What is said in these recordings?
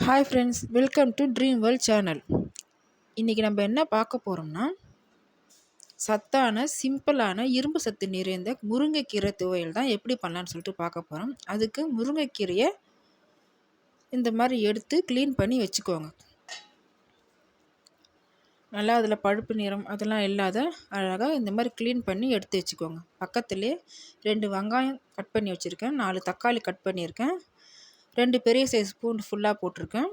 Hi friends, welcome to dream world channel. இன்றைக்கி நம்ம என்ன பார்க்க போகிறோம்னா, சத்தான சிம்பிளான இரும்பு சத்து நிறைந்த முருங்கைக்கீரை துவையல் தான் எப்படி பண்ணலான்னு சொல்லிட்டு பார்க்க போகிறோம். அதுக்கு முருங்கைக்கீரையை இந்த மாதிரி எடுத்து க்ளீன் பண்ணி வச்சுக்கோங்க. நல்லா அதில் பழுப்பு நிறம் அதெல்லாம் இல்லாத அழகாக இந்த மாதிரி க்ளீன் பண்ணி எடுத்து வச்சுக்கோங்க. பக்கத்துலேயே 2 வெங்காயம் கட் பண்ணி வச்சுருக்கேன், 4 தக்காளி கட் பண்ணியிருக்கேன், 2 பெரிய சைஸ் பூண்டு ஃபுல்லாக போட்டிருக்கேன்,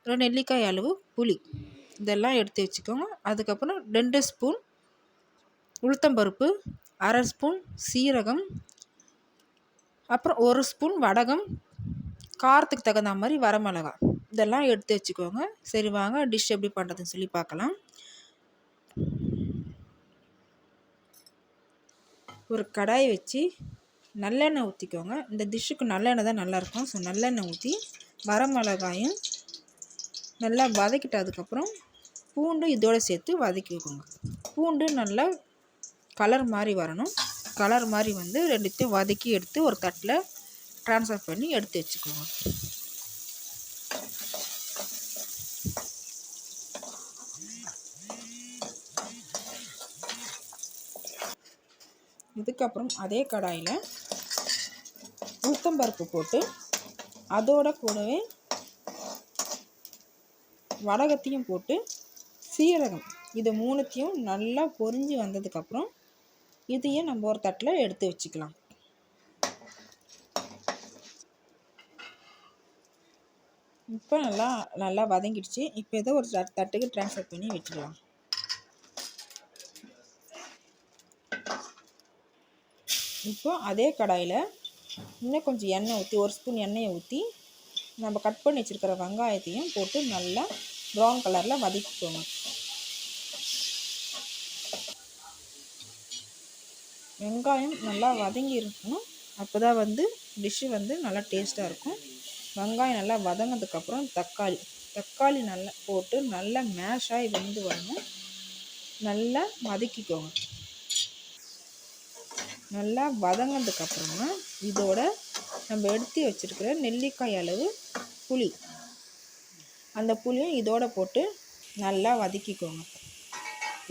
2 நெல்லிக்காய் அளவு புளி இதெல்லாம் எடுத்து வச்சுக்கோங்க. அதுக்கப்புறம் 2 ஸ்பூன் உளுத்தம்பருப்பு, 1/2 ஸ்பூன் சீரகம், அப்புறம் 1 ஸ்பூன் வடகம், காரத்துக்கு தகுந்த மாதிரி வரமிளகாய் இதெல்லாம் எடுத்து வச்சுக்கோங்க. சரி வாங்க டிஷ் எப்படி பண்ணுறதுன்னு சொல்லி பார்க்கலாம். ஒரு கடாயை வச்சு நல்லெண்ணெய் ஊற்றிக்கோங்க. இந்த டிஷ்ஷுக்கு நல்லெண்ணெய் தான் நல்லாயிருக்கும். ஸோ நல்லெண்ணெய் ஊற்றி வரமிளகாயும் நல்லா வதக்கிட்டு அதுக்கப்புறம் பூண்டு இதோடு சேர்த்து வதக்கிக்கோங்க. பூண்டு நல்லா கலர் மாதிரி வரணும். கலர் மாதிரி வந்து ரெண்டுத்தையும் வதக்கி எடுத்து ஒரு தட்டில் ட்ரான்ஸ்ஃபர் பண்ணி எடுத்து வச்சுக்கோங்க. இதுக்கப்புறம் அதே கடாயில் உளுத்தம்பருப்பு போட்டு அதோட கூடவே வடகத்தையும் போட்டு சீரகம் இது மூணுத்தையும் நல்லா பொரிஞ்சு வந்ததுக்கப்புறம் இதையும் நம்ம ஒரு தட்டில் எடுத்து வச்சுக்கலாம். இப்போ நல்லா வதங்கிடுச்சு. இப்போ இதை ஒரு தட்டுக்கு ட்ரான்ஸ்ஃபர் பண்ணி வச்சுக்கலாம். இப்போ அதே கடாயில் இன்னும் கொஞ்சம் எண்ணெய் ஊற்றி 1 ஸ்பூன் எண்ணெயை ஊற்றி நம்ம கட் பண்ணி வச்சுருக்கிற வெங்காயத்தையும் போட்டு நல்லா ப்ரௌன் கலரில் வதக்கிக்கோங்க. வெங்காயம் நல்லா வதங்கி இருக்கணும். அப்போ தான் வந்து டிஷ்ஷு வந்து நல்லா டேஸ்ட்டாக இருக்கும். வெங்காயம் நல்லா வதங்கினதுக்கப்புறம் தக்காளி நல்லா போட்டு நல்லா மேஷ் ஆகி வெந்து வரணும். நல்லா வதக்கிக்கோங்க. நல்லா வதங்கினதுக்கப்புறமா இதோட நம்ம எடுத்து வச்சுருக்கிற நெல்லிக்காய் அளவு புளி அந்த புளியும் இதோட போட்டு நல்லா வதக்கிக்கோங்க.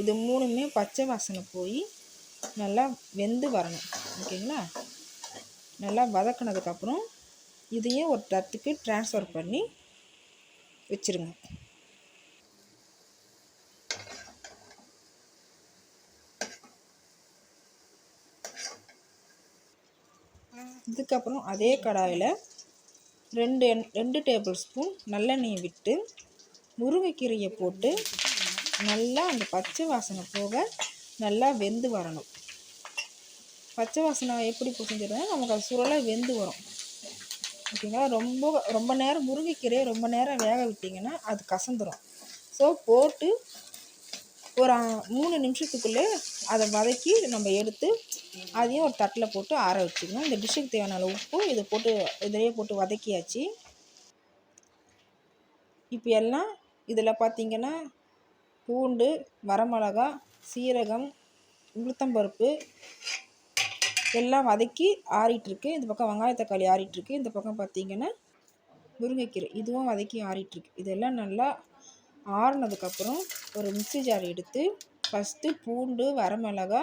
இது மூணுமே பச்சை வாசனை போய் நல்லா வெந்து வரணும். ஓகேங்களா? நல்லா வதக்கினதுக்கப்புறம் இதையும் ஒரு தட்டுக்கு ட்ரான்ஸ்ஃபர் பண்ணி வச்சுருங்க. இதுக்கப்புறம் அதே கடாயில் 2 டேபிள் ஸ்பூன் நல்லெண்ணெயை விட்டு முருங்கைக்கீரையை போட்டு நல்லா அந்த பச்சை வாசனை போக நல்லா வெந்து வரணும். பச்சை வாசனை எப்படி புரிஞ்சுதுன்னா நமக்கு அது சுரலை வெந்து வரும். ஓகேங்களா? ரொம்ப நேரம் முருங்கைக்கீரையை ரொம்ப நேரம் வேக விட்டிங்கன்னா அது கசந்துடும். ஸோ போட்டு ஒரு 3 நிமிஷத்துக்குள்ளே அதை வதக்கி நம்ம எடுத்து அதையும் ஒரு தட்டில் போட்டு ஆற வச்சுக்கணும். இந்த டிஷ்ஷுக்கு தேவையான உப்பு இதிலேயே போட்டு வதக்கியாச்சு. இப்போ எல்லாம் இதில் பார்த்திங்கன்னா பூண்டு, வரமிளகா, சீரகம், உளுத்தம்பருப்பு எல்லாம் வதக்கி ஆறிட்டுருக்கு. இந்த பக்கம் வெங்காய தக்காளி ஆறிட்டுருக்கு. இந்த பக்கம் பார்த்திங்கன்னா முருங்கைக்கீரை இதுவும் வதக்கி ஆறிட்டுருக்கு. இதெல்லாம் நல்லா ஆறினதுக்கப்புறம் ஒரு மிக்ஸி ஜார் எடுத்து ஃபஸ்ட்டு பூண்டு, வரமிளகா,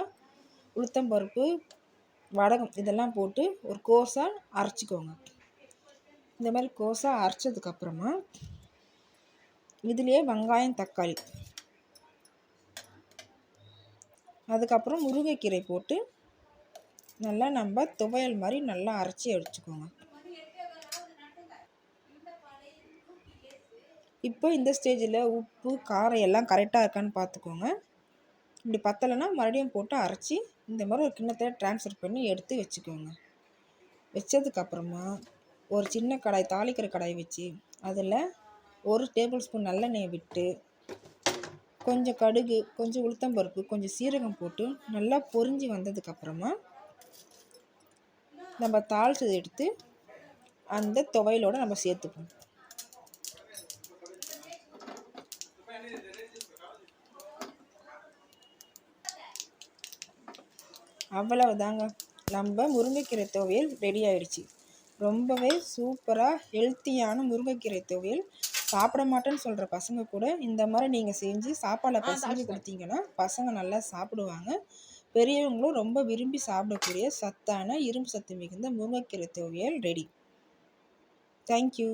உளுத்தம்பருப்பு, வடகம் இதெல்லாம் போட்டு ஒரு கோஸாக அரைச்சிக்கோங்க. இந்த மாதிரி கோஸாக அரைச்சதுக்கப்புறமா இதுலேயே வெங்காயம், தக்காளி அதுக்கப்புறம் முருங்கைக்கீரை போட்டு நல்லா நம்ம துவையல் மாதிரி நல்லா அரைச்சி எடுத்துக்கோங்க. இப்போ இந்த ஸ்டேஜில் உப்பு காரம் எல்லாம் கரெக்டாக இருக்கான்னு பார்த்துக்கோங்க. இப்படி பத்தலைன்னா மறுபடியும் போட்டு அரைச்சி இந்த மாதிரி ஒரு கிண்ணத்தில் ட்ரான்ஸ்ஃபர் பண்ணி எடுத்து வச்சுக்கோங்க. வச்சதுக்கப்புறமா ஒரு சின்ன கடாய் தாளிக்கிற கடாய் வச்சு அதில் 1 டேபிள் ஸ்பூன் நல்லெண்ணெயை விட்டு கொஞ்சம் கடுகு, கொஞ்சம் உளுத்தம்பருப்பு, கொஞ்சம் சீரகம் போட்டு நல்லா பொரிஞ்சு வந்ததுக்கப்புறமா நம்ம தாளிச்சதை எடுத்து அந்த துவையலோடு நம்ம சேர்த்துப்போம். அவ்வளவுதாங்க, நம்ம முருங்கைக்கீரை துவையல் ரெடி ஆயிடுச்சு. ரொம்பவே சூப்பராக ஹெல்த்தியான முருங்கைக்கீரை துவையல். சாப்பிட மாட்டேன்னு சொல்கிற பசங்க கூட இந்த மாதிரி நீங்கள் செஞ்சு சாப்பாடில் பிசைஞ்சு கொடுத்தீங்கன்னா பசங்க நல்லா சாப்பிடுவாங்க. பெரியவங்களும் ரொம்ப விரும்பி சாப்பிடக்கூடிய சத்தான இரும்பு சத்து மிகுந்த முருங்கைக்கீரை துவையல் ரெடி. தேங்க்யூ.